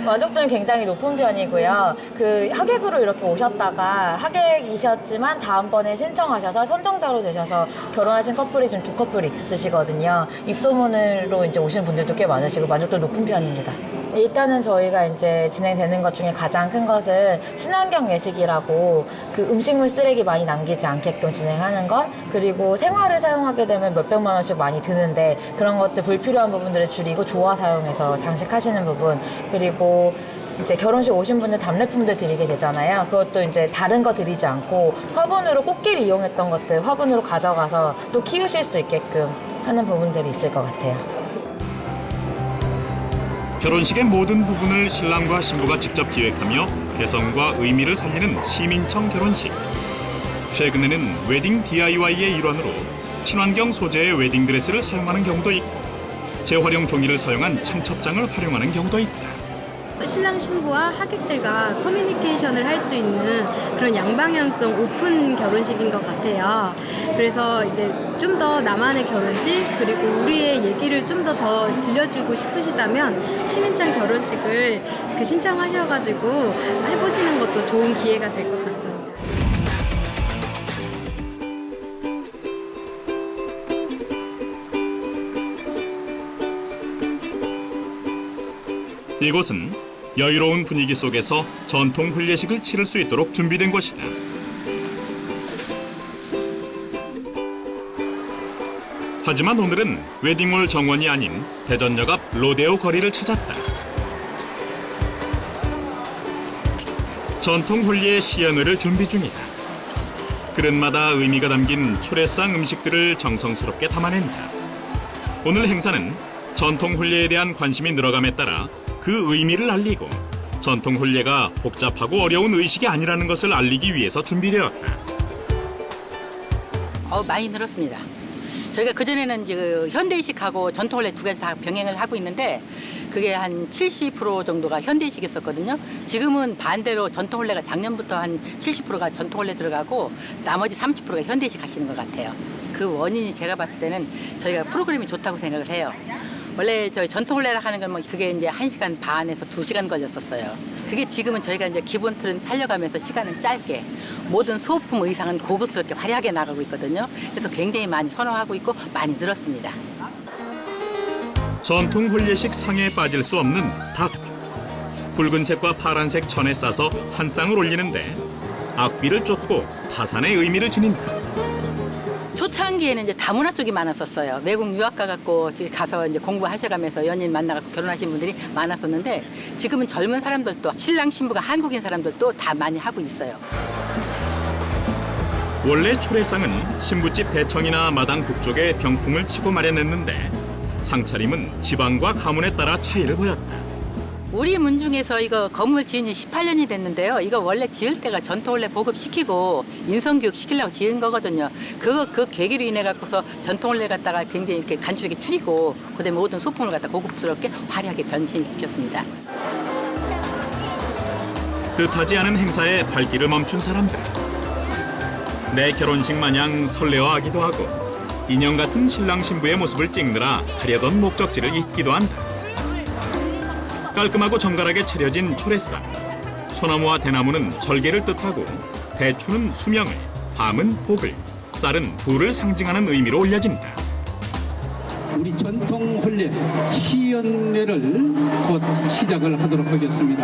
Speaker 18: 만족도는 굉장히 높은 편이고요. 그 하객으로 이렇게 오셨다가 하객이셨지만 다음번에 신청하셔서 선정자로 되셔서 결혼하신 커플이 지금 2커플 있으시거든요. 입소문으로 이제 오시는 분들도 꽤 많으시고 만족도 높은 편입니다. 일단은 저희가 이제 진행되는 것 중에 가장 큰 것은 친환경 예식이라고 그 음식물 쓰레기 많이 남기지 않게끔 진행하는 것, 그리고 생화를 사용하게 되면 몇백만 원씩 많이 드는데 그런 것들 불필요한 부분들을 줄이고 조화 사용해서 장식하시는 부분, 그리고 이제 결혼식 오신 분들 답례품들 드리게 되잖아요. 그것도 이제 다른 거 드리지 않고 화분으로 꽃길 이용했던 것들 화분으로 가져가서 또 키우실 수 있게끔 하는 부분들이 있을 것 같아요.
Speaker 1: 결혼식의 모든 부분을 신랑과 신부가 직접 기획하며 개성과 의미를 살리는 시민청 결혼식. 최근에는 웨딩 DIY의 일환으로 친환경 소재의 웨딩드레스를 사용하는 경우도 있고 재활용 종이를 사용한 청첩장을 활용하는 경우도 있다.
Speaker 20: 신랑 신부와 하객들과 커뮤니케이션을 할 수 있는 그런 양방향성 오픈 결혼식인 것 같아요. 그래서 이제 좀 더 나만의 결혼식, 그리고 우리의 얘기를 좀 더 들려주고 싶으시다면 시민청 결혼식을 신청하셔가지고 해보시는 것도 좋은 기회가 될 것 같습니다.
Speaker 1: 이곳은 여유로운 분위기 속에서 전통 혼례식을 치를 수 있도록 준비된 곳이다. 하지만 오늘은 웨딩홀 정원이 아닌 대전역 앞 로데오 거리를 찾았다. 전통 혼례의 시연회를 준비 중이다. 그릇마다 의미가 담긴 초래상 음식들을 정성스럽게 담아낸다. 오늘 행사는 전통 혼례에 대한 관심이 늘어감에 따라 그 의미를 알리고 전통 혼례가 복잡하고 어려운 의식이 아니라는 것을 알리기 위해서 준비되었다.
Speaker 2: 많이 늘었습니다. 저희가 그전에는 이제 그 현대의식하고 전통 혼례 두 가지 다 병행을 하고 있는데 그게 한 70% 정도가 현대의식이었거든요. 지금은 반대로 전통 혼례가 작년부터 한 70%가 전통 혼례 들어가고 나머지 30%가 현대의식 하시는 것 같아요. 그 원인이 제가 봤을 때는 저희가 프로그램이 좋다고 생각을 해요. 원래 저희 전통 혼례라 하는 건 뭐 그게 이제 1시간 반에서 2시간 걸렸었어요. 그게 지금은 저희가 이제 기본 틀은 살려가면서 시간은 짧게 모든 소품 의상은 고급스럽게 화려하게 나가고 있거든요. 그래서 굉장히 많이 선호하고 있고 많이 늘었습니다.
Speaker 1: 전통 혼례식 상에 빠질 수 없는 닭. 붉은색과 파란색 천에 싸서 한 쌍을 올리는데 악귀를 쫓고 파산의 의미를 지닌다.
Speaker 2: 초창기에는 이제 다문화 쪽이 많았었어요. 외국 유학 가갖고 가서 이제 공부하셔가면서 연인 만나갖고 결혼하신 분들이 많았었는데 지금은 젊은 사람들도 신랑 신부가 한국인 사람들도 다 많이 하고 있어요.
Speaker 1: 원래 초례상은 신부집 대청이나 마당 북쪽에 병풍을 치고 마련했는데 상차림은 지방과 가문에 따라 차이를 보였다.
Speaker 2: 우리 문중에서 이거 건물 지은 지 18년이 됐는데요. 이거 원래 지을 때가 전통 혼례 보급시키고 인성교육 시키려고 지은 거거든요. 그 계기로 인해 갖고서 전통 혼례 갖다가 굉장히 이렇게 간추하게 추리고 그다음에 모든 소품을 갖다 고급스럽게 화려하게 변신시켰습니다.
Speaker 1: 뜻하지 않은 행사에 발길을 멈춘 사람들. 내 결혼식 마냥 설레어하기도 하고 인형 같은 신랑 신부의 모습을 찍느라 하려던 목적지를 잊기도 한다. 깔끔하고 정갈하게 차려진 초례상. 소나무와 대나무는 절개를 뜻하고 대추는 수명을, 밤은 복을, 쌀은 부를 상징하는 의미로 올려진다.
Speaker 4: 우리 전통 혼례 시연회를 곧 시작을 하도록 하겠습니다.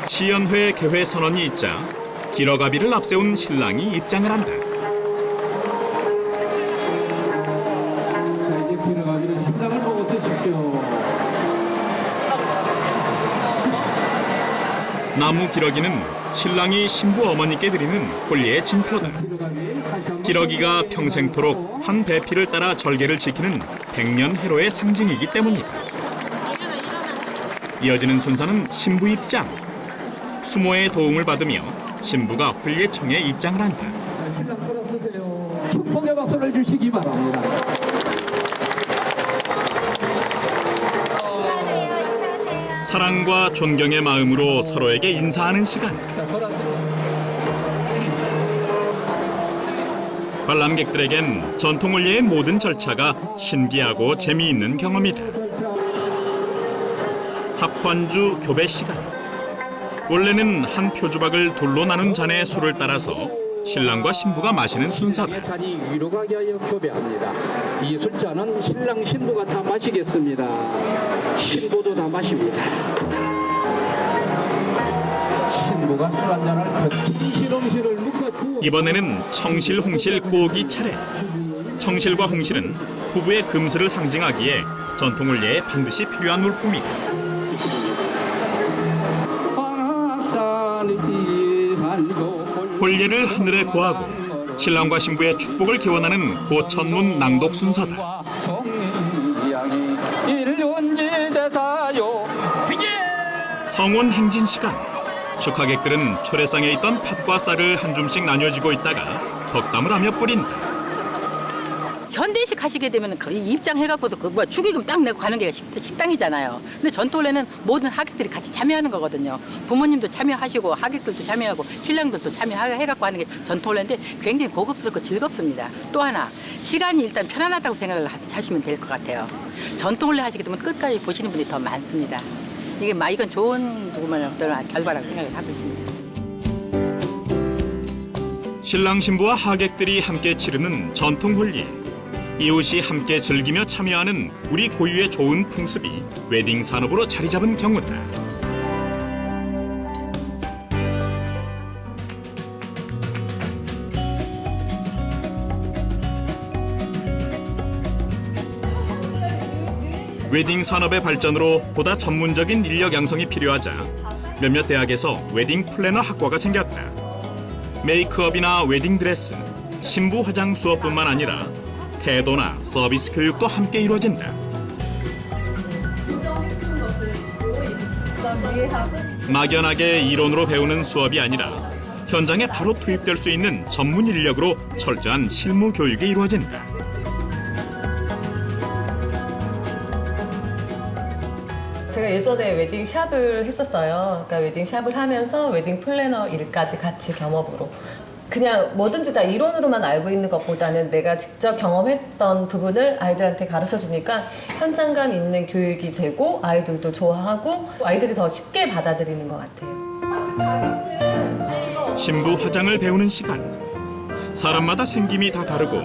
Speaker 1: 시연회 개회 선언이 있자 길어가비를 앞세운 신랑이 입장을 한다.
Speaker 4: 자, 이제 길어가비는 신랑을 보고 쓰십시오.
Speaker 1: 나무 기러기는 신랑이 신부 어머니께 드리는 혼례의 징표다. 기러기가 평생토록 한 배필을 따라 절개를 지키는 백년해로의 상징이기 때문이다. 이어지는 순서는 신부 입장. 수모의 도움을 받으며 신부가 혼례청에 입장을 한다.
Speaker 4: 축복의 박수를 주시기 바랍니다.
Speaker 1: 사랑과 존경의 마음으로 서로에게 인사하는 시간. 관람객들에겐 전통 혼례의 모든 절차가 신기하고 재미있는 경험이다. 합환주 교배 시간. 원래는 한 표주박을 둘로 나눈 잔에 술을 따라서 신랑과 신부가 마시는 순서다.
Speaker 4: 잔이 위로가게 하여 교배합니다. 이 술잔은 신랑 신부가 다 마시겠습니다. 신부도 다 마십니다. 신부가 술 한 잔을 겉이 시렁시를 묶어 두어.
Speaker 1: 이번에는 청실, 홍실, 꼬기 차례. 청실과 홍실은 부부의 금슬을 상징하기에 전통 혼례에 반드시 필요한 물품이다. 혼례를 하늘에 고하고 신랑과 신부의 축복을 기원하는 고천문 낭독 순서다. 성혼 행진 시간. 축하객들은 초례상에 있던 팥과 쌀을 한 줌씩 나뉘어지고 있다가 덕담을 하며 뿌린다.
Speaker 2: 현대식 하시게 되면 그 입장해갖고도 그 뭐 축의금 딱 내고 가는 게 식당이잖아요. 근데 전통 혼례는 모든 하객들이 같이 참여하는 거거든요. 부모님도 참여하시고 하객들도 참여하고 신랑들도 참여해갖고 하는 게 전통 혼례인데 굉장히 고급스럽고 즐겁습니다. 또 하나 시간이 일단 편안하다고 생각을 하시면 될 것 같아요. 전통 혼례 하시게 되면 끝까지 보시는 분들이 더 많습니다. 이건 좋은 결과라고 생각을 하고 있습니다.
Speaker 1: 신랑 신부와 하객들이 함께 치르는 전통 혼례. 이웃이 함께 즐기며 참여하는 우리 고유의 좋은 풍습이 웨딩 산업으로 자리 잡은 경우다. 웨딩 산업의 발전으로 보다 전문적인 인력 양성이 필요하자 몇몇 대학에서 웨딩 플래너 학과가 생겼다. 메이크업이나 웨딩 드레스, 신부 화장 수업뿐만 아니라 태도나 서비스 교육도 함께 이루어진다. 막연하게 이론으로 배우는 수업이 아니라 현장에 바로 투입될 수 있는 전문 인력으로 철저한 실무 교육이 이루어진다.
Speaker 5: 제가 예전에 웨딩샵을 했었어요. 그러니까 웨딩샵을 하면서 웨딩 플래너 일까지 같이 겸업으로. 그냥 뭐든지 다 이론으로만 알고 있는 것보다는 내가 직접 경험했던 부분을 아이들한테 가르쳐 주니까 현장감 있는 교육이 되고 아이들도 좋아하고 아이들이 더 쉽게 받아들이는 것 같아요.
Speaker 1: 신부 화장을 배우는 시간. 사람마다 생김이 다 다르고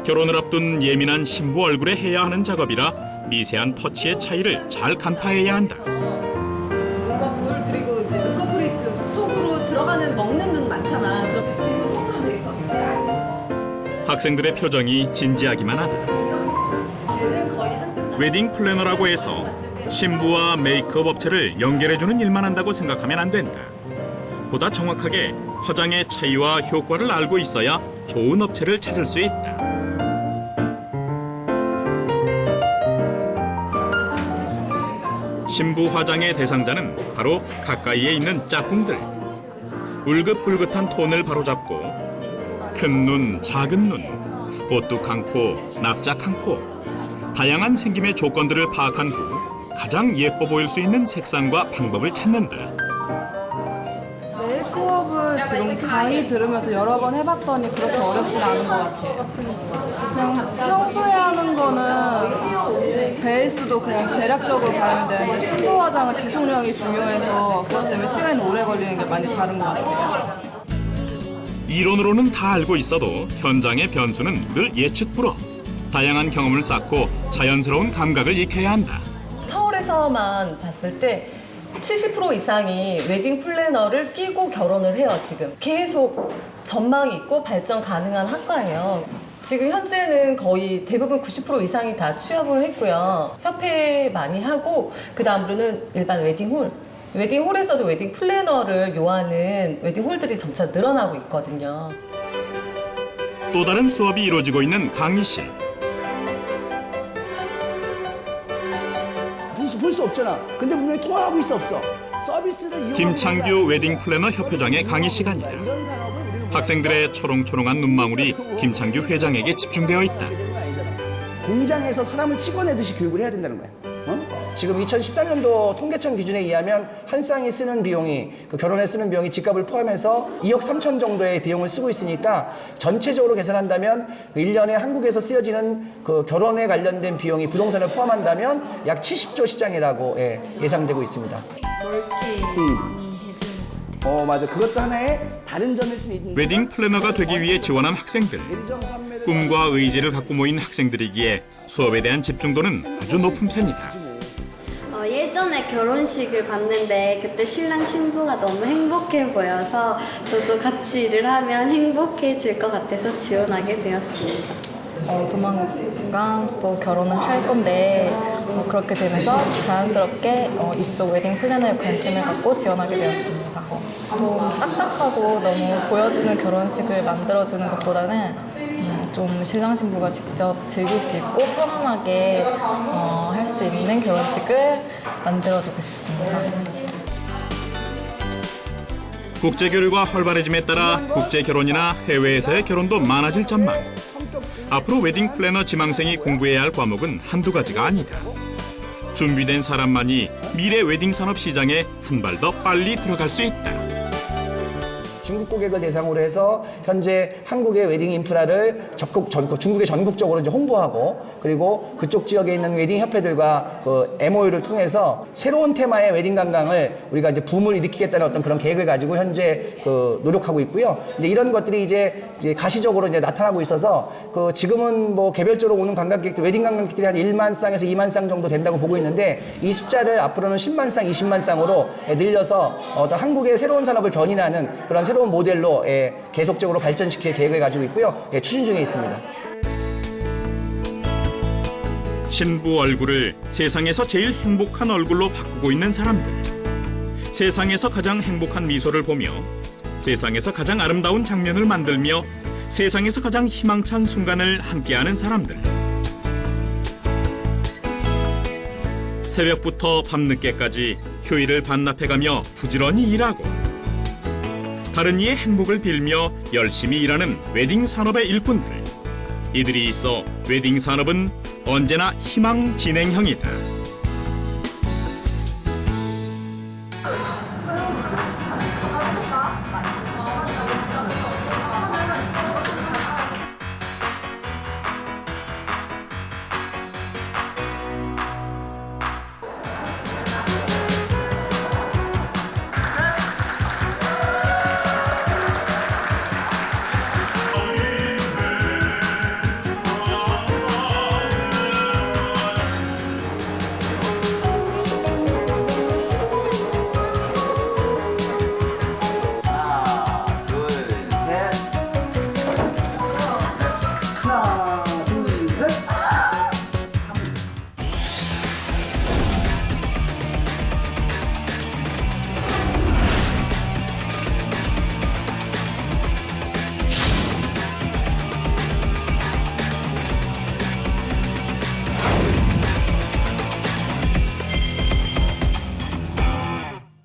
Speaker 1: 결혼을 앞둔 예민한 신부 얼굴에 해야 하는 작업이라 미세한 터치의 차이를 잘 간파해야 한다.
Speaker 5: 눈꺼풀 그리고 이제 눈꺼풀이 속으로 들어가는 먹는 눈 많잖아. 그래서 지금 호불호 메이크업인데
Speaker 1: 학생들의 표정이 진지하기만 하다. 웨딩 플래너라고 해서 신부와 메이크업 업체를 연결해주는 일만 한다고 생각하면 안 된다. 보다 정확하게 화장의 차이와 효과를 알고 있어야 좋은 업체를 찾을 수 있다. 신부 화장의 대상자는 바로 가까이에 있는 짝꿍들. 울긋불긋한 톤을 바로잡고 큰 눈, 작은 눈, 오뚝한 코, 납작한 코, 다양한 생김의 조건들을 파악한 후 가장 예뻐 보일 수 있는 색상과 방법을 찾는다.
Speaker 6: 메이크업을 지금 강의 들으면서 여러 번 해봤더니 그렇게 어렵진 않은 것 같아요. 그냥 평소에 하는 거는 베이스도 그냥 대략적으로 바르면 되는데 신부 화장은 지속력이 중요해서 그것 때문에 시간이 오래 걸리는 게 많이 다른 것 같아요.
Speaker 1: 이론으로는 다 알고 있어도 현장의 변수는 늘 예측 불허. 다양한 경험을 쌓고 자연스러운 감각을 익혀야 한다.
Speaker 5: 서울에서만 봤을 때 70% 이상이 웨딩 플래너를 끼고 결혼을 해요, 지금. 계속 전망이 있고 발전 가능한 학과예요. 지금 현재는 거의 대부분 90% 이상이 다 취업을 했고요. 협회 많이 하고 그 다음으로는 일반 웨딩홀. 웨딩홀에서도 웨딩 플래너를 요하는 웨딩홀들이 점차 늘어나고 있거든요.
Speaker 1: 또 다른 수업이 이루어지고 있는 강의실.
Speaker 7: 볼 수 없잖아. 근데 분명히 통화하고 있어 없어. 서비스를
Speaker 1: 김창규 웨딩 플래너 협회장의 강의 시간이다. 학생들의 초롱초롱한 눈망울이 김창규 회장에게 집중되어 있다.
Speaker 7: 공장에서 사람을 찍어내듯이 교육을 해야 된다는 거야. 지금 2014년도 통계청 기준에 의하면 한 쌍이 쓰는 비용이 그 결혼에 쓰는 비용이 집값을 포함해서 2억 3천 정도의 비용을 쓰고 있으니까 전체적으로 계산한다면 1년에 한국에서 쓰여지는 그 결혼에 관련된 비용이 부동산을 포함한다면 약 70조 시장이라고 예상되고 있습니다. 맞아. 그것도 하나의 다른 점일 수 있는.
Speaker 1: 웨딩 플래너가 되기 위해 지원한 학생들. 꿈과 의지를 갖고 모인 학생들이기에 수업에 대한 집중도는 아주 높은 편이다.
Speaker 22: 예전에 결혼식을 봤는데 그때 신랑 신부가 너무 행복해 보여서 저도 같이 일을 하면 행복해질 것 같아서 지원하게 되었습니다.
Speaker 9: 조만간 또 결혼을 할 건데 그렇게 되면서 자연스럽게 이쪽 웨딩 플래너에 관심을 갖고 지원하게 되었습니다. 좀 딱딱하고 너무 보여주는 결혼식을 만들어주는 것보다는 좀 신랑 신부가 직접 즐길 수 있고 편안하게 할 수 있는 결혼식을 만들어주고 싶습니다.
Speaker 1: 국제 교류가 활발해짐에 따라 국제 결혼이나 해외에서의 결혼도 많아질 전망. 앞으로 웨딩 플래너 지망생이 공부해야 할 과목은 한두 가지가 아니다. 준비된 사람만이 미래 웨딩 산업 시장에 한 발 더 빨리 들어갈 수 있다.
Speaker 7: 중국 고객을 대상으로 해서 현재 한국의 웨딩 인프라를 중국에 전국적으로 이제 홍보하고 그리고 그쪽 지역에 있는 웨딩 협회들과 그 MOU를 통해서 새로운 테마의 웨딩 관광을 우리가 이제 붐을 일으키겠다는 어떤 그런 계획을 가지고 현재 그 노력하고 있고요. 이제 이런 것들이 이제 가시적으로 이제 나타나고 있어서 그 지금은 뭐 개별적으로 오는 관광객들 웨딩 관광객들이 한 1만 쌍에서 2만 쌍 정도 된다고 보고 있는데 이 숫자를 앞으로는 10만 쌍, 20만 쌍으로 늘려서 어떤 한국의 새로운 산업을 견인하는 그런 새로운 모델로 계속적으로 발전시킬 계획을 가지고 있고요. 추진 중에 있습니다.
Speaker 1: 신부 얼굴을 세상에서 제일 행복한 얼굴로 바꾸고 있는 사람들. 세상에서 가장 행복한 미소를 보며 세상에서 가장 아름다운 장면을 만들며 세상에서 가장 희망찬 순간을 함께하는 사람들. 새벽부터 밤늦게까지 휴일을 반납해가며 부지런히 일하고 다른 이의 행복을 빌며 열심히 일하는 웨딩 산업의 일꾼들. 이들이 있어 웨딩 산업은 언제나 희망 진행형이다.